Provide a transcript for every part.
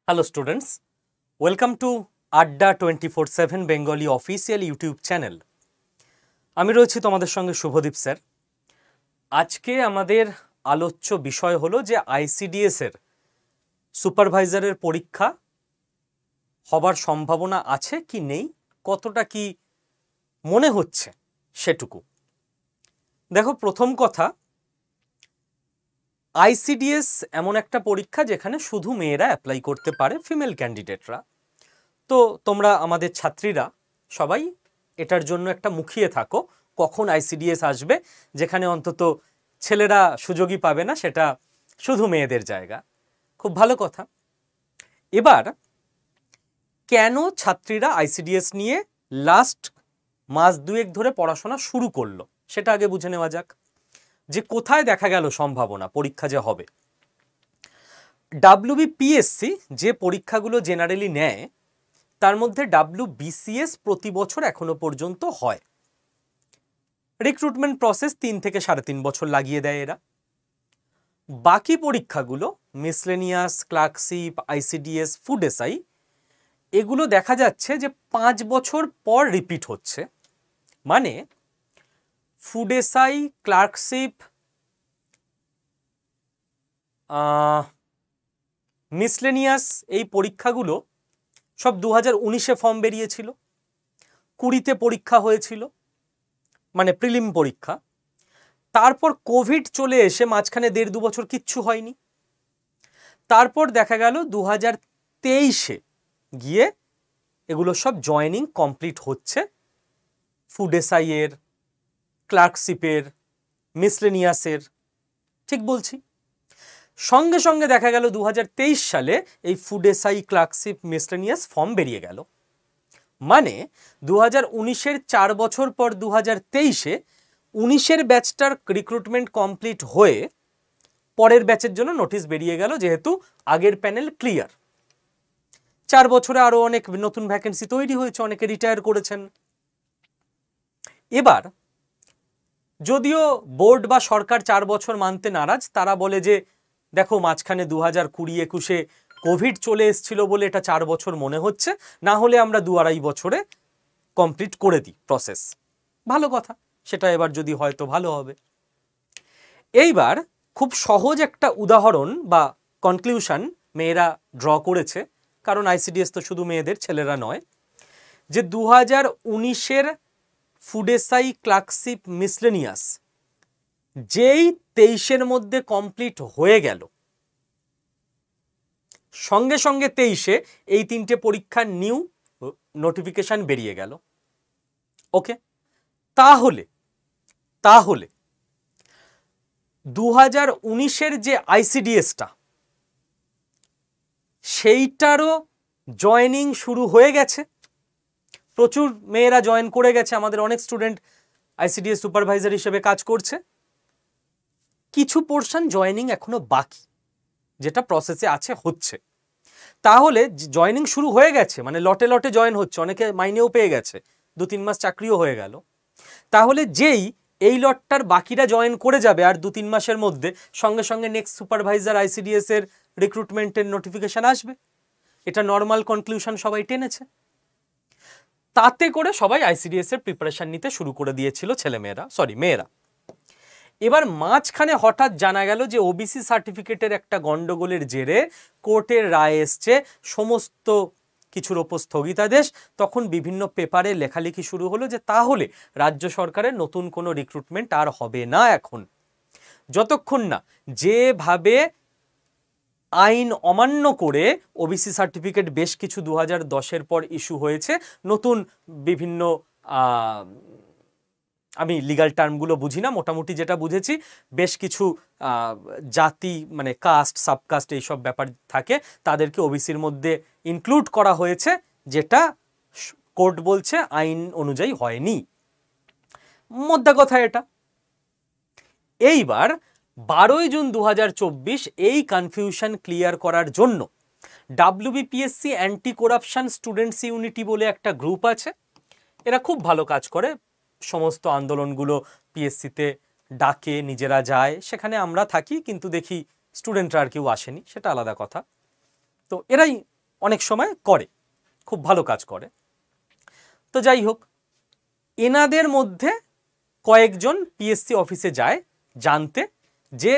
Hello students, welcome to Adda 24/7 Bengali official YouTube channel. আমি রয়েছি তোমাদের সঙ্গে শুভদীপ স্যার। আজকে আমাদের আলোচ্য বিষয় হলো যে আইসিডিএস এর সুপারভাইজারের পরীক্ষা হবার সম্ভাবনা আছে কি নেই, কতটা কি মনে হচ্ছে সেটুকু। দেখো, প্রথম কথা, আইসিডিএস এমন একটা পরীক্ষা যেখানে শুধু মেয়েরা অ্যাপ্লাই করতে পারে, ফিমেল ক্যান্ডিডেটরা। তো তোমরা আমাদের ছাত্রীরা সবাই এটার জন্য একটা মুখিয়ে থাকো কখন আইসিডিএস আসবে, যেখানে অন্তত ছেলেরা সুযোগই পাবে না, সেটা শুধু মেয়েদের জায়গা। খুব ভালো কথা। এবার কেন ছাত্রীরা আইসিডিএস নিয়ে লাস্ট মাস দুয়েক ধরে পড়াশোনা শুরু করলো সেটা আগে বুঝে নেওয়া যাক, যে কোথায় দেখা গেল সম্ভাবনা পরীক্ষা যে হবে। ডাব্লিউবিপিএসসি যে পরীক্ষাগুলো জেনারেলি নেয় তার মধ্যে ডাব্লিউবিসিএস প্রতি বছর এখনো পর্যন্ত হয়। রিক্রুটমেন্ট প্রসেস 3 থেকে 3.5 বছর লাগিয়ে দেয় এরা। বাকি পরীক্ষাগুলো miscellaneous, clerkship, ICDS, food SI, এগুলো দেখা যাচ্ছে যে 5 বছর পর রিপিট হচ্ছে। মানে ফুড এসআই, ক্লার্কশিপ, মিসলেনিয়াস, এই পরীক্ষাগুলো সব 2019-এ ফর্ম বেরিয়েছিল, 20-তে পরীক্ষা হয়েছিল, মানে প্রিলিম পরীক্ষা। তারপর কোভিড চলে এসে মাঝখানে 1.5-2 বছর কিচ্ছু হয়নি। তারপর দেখা গেল 2023-এ গিয়ে এগুলো সব জয়েনিং কমপ্লিট হচ্ছে, ফুড এসআই এর, ক্লার্কশিপের, মিসলেনিয়াসের। ঠিক বলছি? সঙ্গে সঙ্গে দেখা গেল 2023 সালে এই food SI, clerkship, miscellaneous form বেরিয়ে গেল। মানে 2019-এর 4 বছর পর 2023-এ 19-এর ব্যাচটার রিক্রুটমেন্ট কমপ্লিট হয়ে পরের ব্যাচের জন্য নোটিশ বেরিয়ে গেল, যেহেতু আগের প্যানেল ক্লিয়ার। 4 বছরে আরো অনেক নতুন ভ্যাকেন্সি তৈরি হয়েছে, অনেকে রিটায়ার করেছেন। এবার যদিও বোর্ড বা সরকার 4 বছর মানতে নারাজ, তারা বলে যে দেখো, মাঝখানে 2020-21-এ কোভিড চলে এসেছিল বলে এটা 4 বছর মনে হচ্ছে, না হলে আমরা 2-2.5 বছরে কমপ্লিট করে দিই প্রসেস। ভালো কথা, সেটা এবার যদি হয় তো ভালো হবে। এইবার খুব সহজ একটা উদাহরণ বা কনক্লুশন মেয়েরা ড্র করেছে, কারণ আইসিডিএস তো শুধু মেয়েদের, ছেলেরা নয়, যে 2019-এর ফুড এসআই, ক্লার্কশিপ, মিসলেনিয়াস যেই 23-এর মধ্যে কমপ্লিট হয়ে গেল, সঙ্গে সঙ্গে 23-এ এই 3টে পরীক্ষার নিউ নোটিফিকেশন বেরিয়ে গেল। ওকে, তাহলে 2019-এর যে আইসিডিএসটা, সেইটারও জয়েনিং শুরু হয়ে গেছে, প্রচুর মেয়েরা জয়েন করে গেছে, আমাদের অনেক স্টুডেন্ট আইসিডিএস সুপারভাইজার হিসেবে কাজ করছে। কিছু পোর্শন জয়েনিং এখনো বাকি, যেটা প্রসেসে আছে, হচ্ছে। তাহলে জয়েনিং শুরু হয়ে গেছে, মানে লটে লটে জয়েন হচ্ছে, অনেকে মাইনেও পেয়ে গেছে, 2-3 মাস চাকরিও হয়ে গেল। তাহলে যেই এই লটটার বাকিরা জয়েন করে যাবে আর 2-3 মাসের মধ্যে, সঙ্গে সঙ্গে নেক্সট সুপারভাইজার আইসিডিএস এর রিক্রুটমেন্টের নোটিফিকেশন আসবে। এটা নর্মাল কনক্লুশন সবাই টেনেছে। তাতে করে সবাই আইসিডিএস এর প্রিপারেশন নিতে শুরু করে দিয়েছিল, মেয়েরা। এবার মাঝখানে হঠাৎ জানা গেল যে ওবিসি সার্টিফিকেটের একটা গন্ডগোলের জেরে কোর্টের রায় এসছে, সমস্ত কিছুর ওপর স্থগিতাদেশ। তখন বিভিন্ন পেপারে লেখালেখি শুরু হলো যে তাহলে রাজ্য সরকারের নতুন কোনো রিক্রুটমেন্ট আর হবে না এখন, যতক্ষণ না যেভাবে আইন অমান্য করে ওবিসি সার্টিফিকেট বেশ কিছু 2010-এর পর ইস্যু হয়েছে, নতুন বিভিন্ন আমি লিগাল টার্মগুলো বুঝি না, মোটামুটি যেটা বুঝেছি, বেশ কিছু জাতি, মানে কাস্ট, সাবকাস্ট, এইসব ব্যাপার থাকে, তাদেরকে ওবিসির মধ্যে ইনক্লুড করা হয়েছে, যেটা কোর্ট বলছে আইন অনুযায়ী হয়নি। মোদ্দা কথা এটা। এইবার 12ই জুন 2024 এই কনফিউশন ক্লিয়ার করার জন্য WBPSC anti corruption students unity বলে একটা গ্রুপ আছে, এরা খুব ভালো কাজ করে, সমস্ত আন্দোলনগুলো পিএসসিতে ডাকে, নিজেরা যায়, সেখানে আমরা থাকি, কিন্তু দেখি স্টুডেন্টরা আর কেউ আসেনি, সেটা আলাদা কথা। তো এরাই অনেক সময় করে, খুব ভালো কাজ করে। তো যাই হোক, এনাদের মধ্যে কয়েকজন পিএসসি অফিসে যায় জানতে যে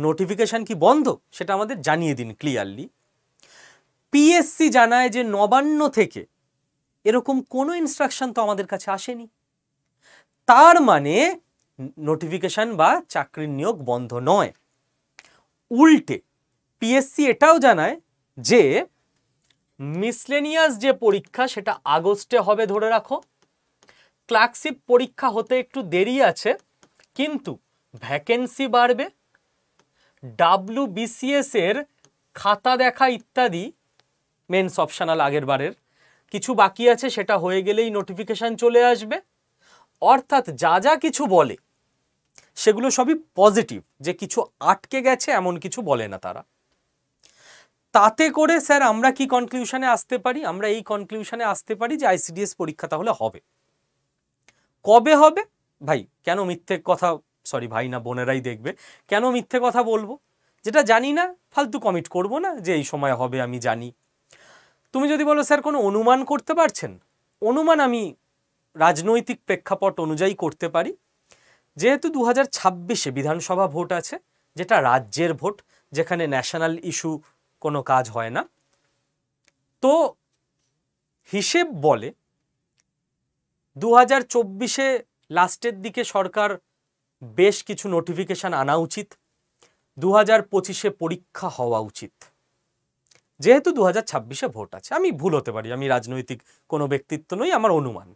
নোটিফিকেশন কি বন্ধ, সেটা আমাদের জানিয়ে দিন ক্লিয়ারলি। পিএসসি জানায় যে নবান্ন থেকে এরকম কোনো ইনস্ট্রাকশন তো আমাদের কাছে আসেনি, তার মানে নোটিফিকেশন বা চাকরির নিয়োগ বন্ধ নয়। উল্টে পিএসসি এটাও জানায় যে মিসলেনিয়াস যে পরীক্ষা সেটা আগস্টে হবে ধরে রাখো, ক্লার্কশিপ পরীক্ষা হতে একটু দেরি আছে, কিন্তু ভ্যাকেন্সি বাড়বে, WBCS এর খাতা দেখা ইত্যাদি মেন্স অপশনাল আগের বারের কিছু বাকি আছে, সেটা হয়ে গেলেই নোটিফিকেশন চলে আসবে। অর্থাৎ যা যা কিছু বলে সেগুলো সবই পজিটিভ, যে কিছু আটকে গেছে এমন কিছু বলে না তারা। তাতে করে স্যার আমরা কি কনক্লুশনে আসতে পারি? আমরা এই কনক্লুশনে আসতে পারি যে আইসিডিএস পরীক্ষা তাহলে হবে। কবে হবে ভাই? কেন মিথ্যে কথা, সরি ভাই না বোনেরাই দেখবে, কেন মিথ্যে কথা বলবো? যেটা জানি না ফালতু কমিট করব না যে এই সময় হবে আমি জানি। তুমি যদি বলো স্যার কোনো অনুমান করতে পারছেন, অনুমান আমি রাজনৈতিক প্রেক্ষাপট অনুযায়ী করতে পারি। যেহেতু 2026-এ বিধানসভা ভোট আছে, যেটা রাজ্যের ভোট, যেখানে ন্যাশনাল ইস্যু কোনো কাজ হয় না, তো হিসেব বলে 2024-এ লাস্টের দিকে সরকার বেশ কিছু নোটিফিকেশন আনা উচিত, 2025-এ পরীক্ষা হওয়া উচিত। যেহেতু 2026-এ ভোট আছে, আমি ভুল হতে পারি, আমি রাজনৈতিক কোনো ব্যক্তিত্ব নই, আমার অনুমান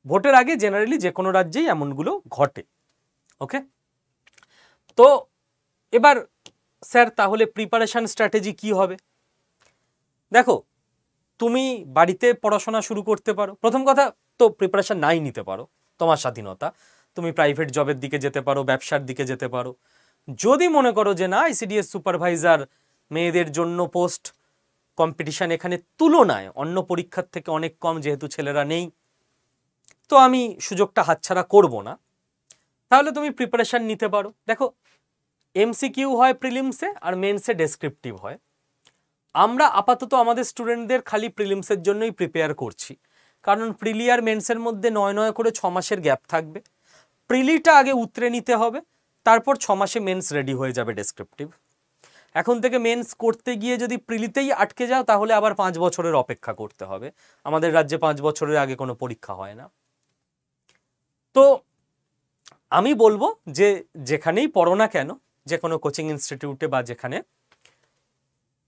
ভোটের আগে জেনারেলি যে কোনো রাজ্যেই এমনগুলো ঘটে। ওকে, তো এবার স্যার তাহলে প্রিপারেশন স্ট্র্যাটেজি কি হবে? দেখো, তুমি বাড়িতে পড়াশোনা শুরু করতে পারো। প্রথম কথা তো প্রিপারেশন নাই নিতে পারো, তোমার স্বাধীনতা, তুমি প্রাইভেট জবের দিকে যেতে পারো, ব্যবসার দিকে যেতে পারো। যদি মনে করো যে না আইসিডিএস সুপারভাইজার মেয়েদের জন্য পোস্ট কম্পিটিশন এখানে তুলনায় অন্য পরীক্ষার থেকে অনেক কম, যেহেতু ছেলেরা নেই, তো আমি সুযোগটা হাতছাড়া করব না, তাহলে তুমি প্রিপারেশন নিতে পারো। দেখো, এমসিকিউ হয় প্রিলিমসে আর মেন্সে ডেসক্রিপটিভ হয়। আমরা আপাতত আমাদের স্টুডেন্টদের খালি প্রিলিমসের জন্যই প্রিপেয়ার করছি, কারণ প্রিলি আর মেন্সের মধ্যে 9 করে 6 মাসের গ্যাপ থাকবে। প্রিলিটা আগে উতরে নিতে হবে, তারপর 6 মাসে মেন্স রেডি হয়ে যাবে ডেসক্রিপটিভ। এখন থেকে মেন্স করতে গিয়ে যদি প্রিলিতেই আটকে যাও, তাহলে আবার 5 বছরের অপেক্ষা করতে হবে। আমাদের রাজ্যে 5 বছরের আগে কোনো পরীক্ষা হয় না। তো আমি বলবো যে যেখানেই পড়ো না কেন, যে কোনো কোচিং ইনস্টিটিউটে বা যেখানে,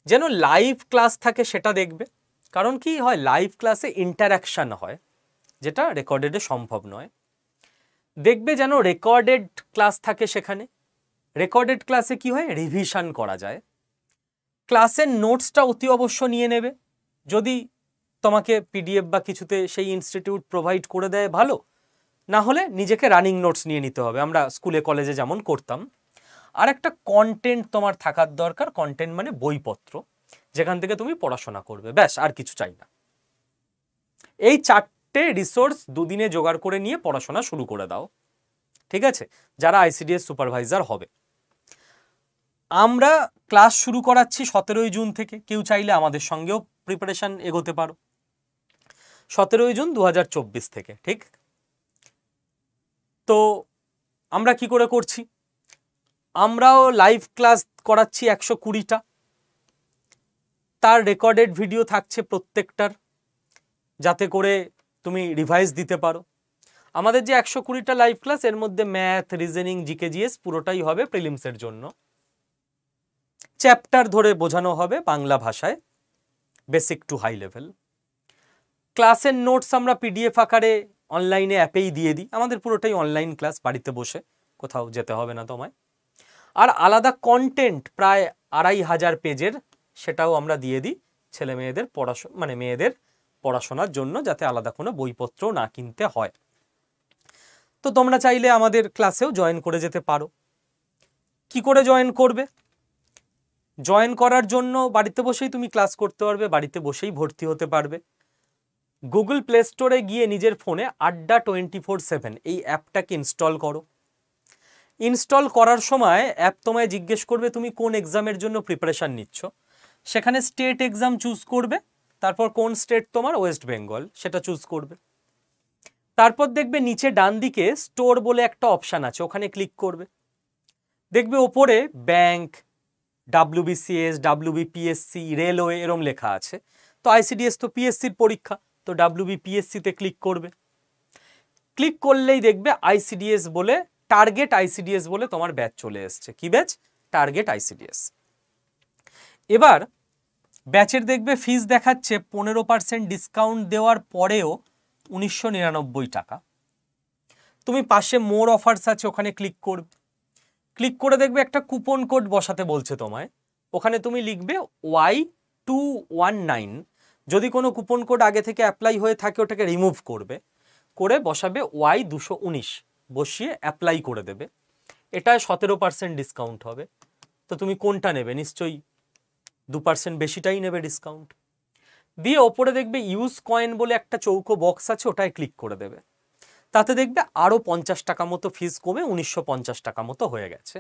যেন লাইভ ক্লাস থাকে সেটা দেখবে। কারণ কি হয়, লাইভ ক্লাসে ইন্টারাকশন হয়, যেটা রেকর্ডেডে সম্ভব নয়। দেখবে যেন রেকর্ডেড ক্লাস থাকে সেখানে। রেকর্ডেড ক্লাসে কি হয়, রিভিশন করা যায়। ক্লাসের নোটসটা অতি অবশ্য নিয়ে নেবে, যদি তোমাকে পিডিএফ বা কিছুতে সেই ইনস্টিটিউট প্রোভাইড করে দেয় ভালো, না হলে নিজেকে রানিং নোটস নিয়ে নিতে হবে, আমরা স্কুলে কলেজে যেমন করতাম। আর একটা কন্টেন্ট তোমার থাকার দরকার, কন্টেন্ট মানে বইপত্র, যেখান থেকে তুমি পড়াশোনা করবে, ব্যাস, আর কিছু চাই না। এই 4টে রিসোর্স দুদিনে জোগাড় করে নিয়ে পড়াশোনা শুরু করে দাও, ঠিক আছে, যারা আইসিডিএস সুপারভাইজার হবে। আমরা ক্লাস শুরু করাচ্ছি 17 জুন থেকে, কেউ চাইলে আমাদের সঙ্গেও প্রিপারেশন এগোতে পারো 17 জুন 2024 থেকে, ঠিক? তো আমরা কি করে করছি, আমরাও লাইভ ক্লাস করাচ্ছি 120টা, তার রেকর্ডেড ভিডিও থাকছে প্রত্যেকটার, যাতে করে তুমি রিভাইজ দিতে পারো। আমাদের যে 120টা লাইভ ক্লাস, এর মধ্যে ম্যাথ, রিজনিং, জিকে, জিএস পুরোটাই হবে প্রিলিমসের জন্য। চ্যাপ্টার ধরে বোঝানো হবে বাংলা ভাষায়, বেসিক টু হাই লেভেল। ক্লাসের নোটস আমরা পিডিএফ আকারে অনলাইনে অ্যাপেই দিয়ে দিই, আমাদের পুরোটাই অনলাইন ক্লাস, বাড়িতে বসে, কোথাও যেতে হবে না তোমায়। আর আলাদা কন্টেন্ট প্রায় 2500 পেজের, সেটাও আমরা দিয়ে দিই ছেলে মেয়েদের পড়াশোনা, মানে মেয়েদের পড়াশোনার জন্য, যাতে আলাদা কোনো বইপত্র না কিনতে হয়। তো তোমরা চাইলে আমাদের ক্লাসেও জয়েন করে যেতে পারো। কি করে জয়েন করবে? জয়েন করার জন্য বাড়িতে বসেই তুমি ক্লাস করতে পারবে, বাড়িতে বসেই ভর্তি হতে পারবে। গুগল প্লে স্টোরে গিয়ে নিজের ফোনে আড্ডা 24/7 এই অ্যাপটাকে ইনস্টল করো। ইনস্টল করার সময় অ্যাপ তোমায় জিজ্ঞেস করবে তুমি কোন এক্সামের জন্য প্রিপারেশন নিচ্ছ। সেখানে স্টেট এক্সাম চুজ করবে, তারপর কোন স্টেট তোমার, ওয়েস্ট বেঙ্গল, সেটা চুজ করবে। তারপর দেখবে নিচে ডান দিকে স্টোর বলে একটা অপশান আছে, ওখানে ক্লিক করবে। দেখবে ওপরে ব্যাংক, WBCS, WBPSC, রেলওয়ে এরম লেখা আছে। তো ICDS তো পিএসসির পরীক্ষা, তো WBPSC-তে ক্লিক করবে। ক্লিক করলেই দেখবে ICDS বলে, টার্গেট ICDS বলে তোমার ব্যাচ চলে এসছে। কি ব্যাচ? Target ICDS। এবার ব্যাচের দেখবে ফিস দেখাচ্ছে 15% ডিসকাউন্ট দেওয়ার পরেও 1999 টাকা। তুমি পাশে মোর অফার্স আছে, ওখানে ক্লিক করবে। ক্লিক করে দেখবে একটা কুপন কোড বসাতে বলছে তোমায়, ওখানে তুমি লিখবে Y219। যদি কোনো কুপন কোড আগে থেকে অ্যাপ্লাই হয়ে থাকে ওটাকে রিমুভ করবে, করে বসাবে Y219, বসিয়ে অ্যাপ্লাই করে দেবে। এটা 17% ডিসকাউন্ট হবে। তো তুমি কোনটা নেবে? নিশ্চয়ই 2% বেশিটাই নেবে ডিসকাউন্ট। দিয়ে ওপরে দেখবে ইউজ কয়েন বলে একটা চৌকো বক্স আছে, ওটায় ক্লিক করে দেবে। তাতে দেখবে আরও 50 টাকা মতো ফিস কমে 1950 টাকা মতো হয়ে গেছে।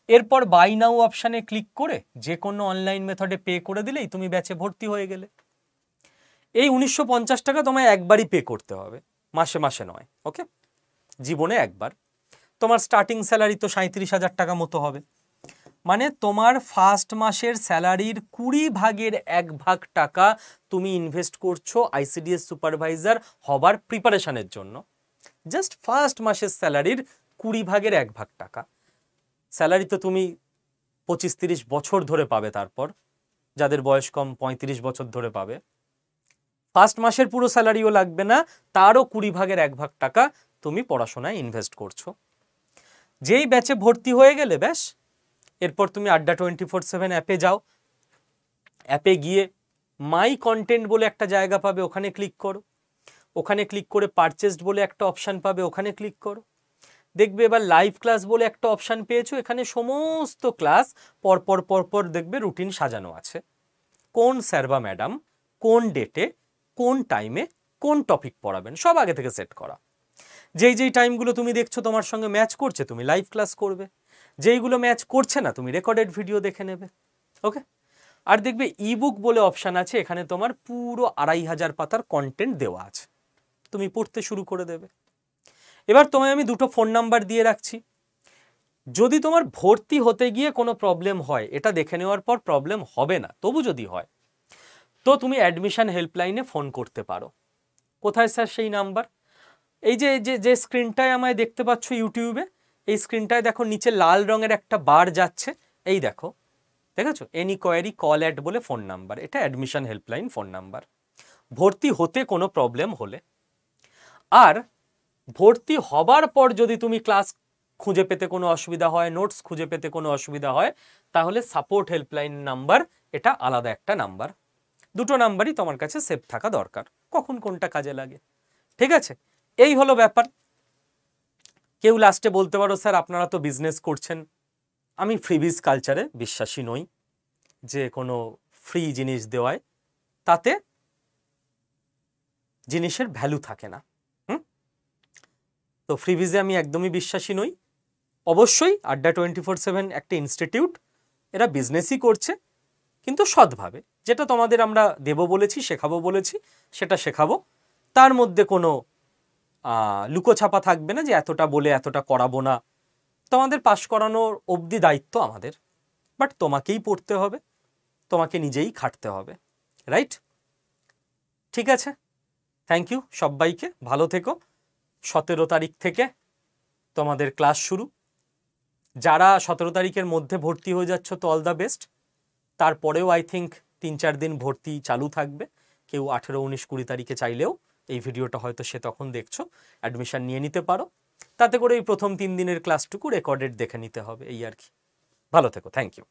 এরপর বাই নাও অপশানে ক্লিক করে যে কোনো অনলাইন মেথডে পে করে দিলেই তুমি ব্যাচে ভর্তি হয়ে গেলে। এই 1950 টাকা তোমায় একবারই পে করতে হবে, মাসে মাসে নয়। ওকে, জীবনে একবার। তোমার স্টার্টিং স্যালারি তো 37,000 টাকা মতো হবে। মানে তোমার ফার্স্ট মাসের স্যালারির 20/1 টাকা তুমি ইনভেস্ট করছো ICDS সুপারভাইজার হবার প্রিপারেশনের জন্য। জাস্ট ফার্স্ট মাসের স্যালারির 20/1 টাকা। স্যালারি তো তুমি 25-30 বছর ধরে পাবে, তারপর যাদের বয়স কম 35 বছর ধরে পাবে। ফার্স্ট মাসের পুরো স্যালারিও লাগবে না, তারও 20/1 টাকা তুমি পড়াশোনায় ইনভেস্ট করছো। যেই ব্যাচে ভর্তি হয়ে গেলে ব্যাস, এরপর তুমি আড্ডা 24/7 অ্যাপে যাও। অ্যাপে গিয়ে মাই কন্টেন্ট বলে একটা জায়গা পাবে, ওখানে ক্লিক করো। ওখানে ক্লিক করে পারচেসড বলে একটা অপশান পাবে, ওখানে ক্লিক করো। দেখবে এবার লাইভ ক্লাস বলে একটা অপশান পেয়েছো, এখানে সমস্ত ক্লাস পরপর দেখবে রুটিন সাজানো আছে। কোন স্যার বা ম্যাডাম কোন ডেটে, কোন টাইমে, কোন টপিক পড়াবেন, সব আগে থেকে সেট করা। যেই টাইমগুলো তুমি দেখছো তোমার সঙ্গে ম্যাচ করছে, তুমি লাইভ ক্লাস করবে। যেইগুলো ম্যাচ করছে না, তুমি রেকর্ডেড ভিডিও দেখে নেবে। ওকে, আর দেখবে ইবুক বলে অপশান আছে, এখানে তোমার পুরো 2500 পাতার কন্টেন্ট দেওয়া আছে, তুমি পড়তে শুরু করে দেবে। এবার তোমায় আমি দুটো ফোন নাম্বার দিয়ে রাখছি। যদি তোমার ভর্তি হতে গিয়ে কোনো প্রবলেম হয়, এটা দেখে নেওয়ার পর প্রবলেম হবে না, তবু যদি হয়, তো তুমি অ্যাডমিশন হেল্পলাইনে ফোন করতে পারো। কোথায় স্যার সেই নাম্বার? এই যে স্ক্রিনটায় আমায় দেখতে পাচ্ছ ইউটিউবে, এই স্ক্রিনটায় দেখো নিচে লাল রঙের একটা বার যাচ্ছে, এই দেখো, দেখেছো? এনি কোয়ারি কল অ্যাট বলে ফোন নাম্বার, এটা অ্যাডমিশন হেল্পলাইন ফোন নাম্বার। ভর্তি হতে কোনো প্রবলেম হলে, আর ভর্তি হবার পর যদি তুমি ক্লাস খুঁজে পেতে কোনো অসুবিধা হয়, নোটস খুঁজে পেতে কোনো অসুবিধা হয়, তাহলে সাপোর্ট হেল্পলাইন নাম্বার, এটা আলাদা একটা নাম্বার। দুটো নাম্বারই তোমার কাছে সেভ থাকা দরকার, কখন কোনটা কাজে লাগে। ঠিক আছে, এই হলো ব্যাপার। কেউ লাস্টে বলতে পারো স্যার আপনারা তো বিজনেস করছেন। আমি ফ্রিবিজ কালচারে বিশ্বাসী নই, যে কোনো ফ্রি জিনিস দেওয়ায় তাতে জিনিসের ভ্যালু থাকে না। তো ফ্রিবিজে আমি একদমই বিশ্বাসী নই। অবশ্যই আড্ডা 24/7 একটা ইনস্টিটিউট, এরা বিজনেসই করছে, কিন্তু সৎভাবে। যেটা তোমাদের আমরা দেব বলেছি, শেখাবো বলেছি, সেটা শেখাবো। তার মধ্যে কোনো লুকোছাপা থাকবে না যে এতটা বলে এতটা করাবো না। তোমাদের পাশ করানোর অবধি দায়িত্ব আমাদের, বাট তোমাকেই পড়তে হবে, তোমাকে নিজেই খাটতে হবে, রাইট? ঠিক আছে, থ্যাংক ইউ সবাইকে, ভালো থেকো। 17 তারিখ থেকে তোমাদের ক্লাস শুরু। যারা 17 তারিখের মধ্যে ভর্তি হয়ে যাচ্ছ তো অল দ্য বেস্ট। তারপরেও আই থিঙ্ক 3-4 দিন ভর্তি চালু থাকবে। কেউ 18, 19, 20 তারিখে চাইলেও, এই ভিডিওটা হয়তো সে তখন দেখছো, অ্যাডমিশন নিয়ে নিতে পারো। তাতে করে এই প্রথম 3 দিনের ক্লাসটুকু রেকর্ডেড দেখে নিতে হবে, এই আর কি। ভালো থেকো, থ্যাংক ইউ।